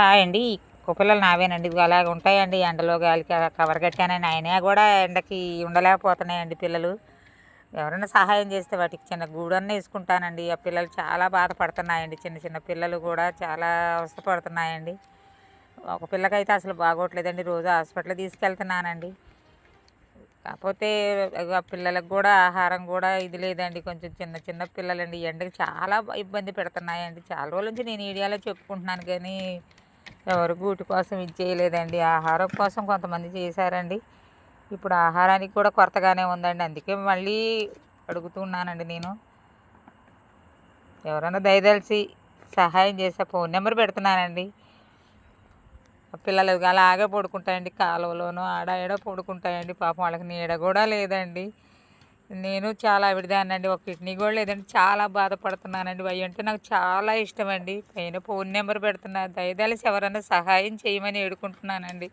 Hi అండి. కుక్కపిల్లలు నావేనండి. ఇదిగో అలాగ ఉంటాయండి ఎండలో గాలికి కవర్ కట్టానండి. అయినా కూడా ఎండకి ఉండలేకపోతున్నాయండి పిల్లలు. ఎవరైనా సహాయం చేస్తే వాటికి చిన్న గూడన్నా వేసుకుంటానండి. ఆ పిల్లలు చాలా బాధపడుతున్నాయండి. చిన్న చిన్న పిల్లలు కూడా చాలా అవస్థపడుతున్నాయండి. ఒక పిల్లకైతే అసలు బాగోట్లేదండి. రోజు హాస్పిటల్ తీసుకెళ్తున్నానండి. కాకపోతే ఆ పిల్లలకు కూడా ఆహారం కూడా ఇది లేదండి. కొంచెం చిన్న చిన్న పిల్లలండి. ఎండకి చాలా ఇబ్బంది పెడుతున్నాయండి. చాలా రోజుల నుంచి నేను మీడియాలో చెప్పుకుంటున్నాను కానీ ఎవరు గూటి కోసం ఇది చేయలేదండి. ఆహారం కోసం కొంతమంది చేశారండి. ఇప్పుడు ఆహారానికి కూడా కొరతగానే ఉందండి. అందుకే మళ్ళీ అడుగుతున్నానండి నేను. ఎవరైనా దయదలిచి సహాయం చేసే ఫోన్ నెంబర్ పెడుతున్నానండి. పిల్లలు అలాగే పడుకుంటాయండి. కాలువలోనూ ఆడ ఈడ పడుకుంటాయండి. పాపం వాళ్ళకి నీడ కూడా లేదండి. నేను చాలా విడిదాన్నండి. ఒక కిడ్నీ కూడా లేదండి. చాలా బాధపడుతున్నానండి. అవి అంటే నాకు చాలా ఇష్టమండి. పైన ఫోన్ నెంబర్ పెడుతున్నా. దయదలిచి ఎవరైనా సహాయం చేయమని వేడుకుంటున్నానండి.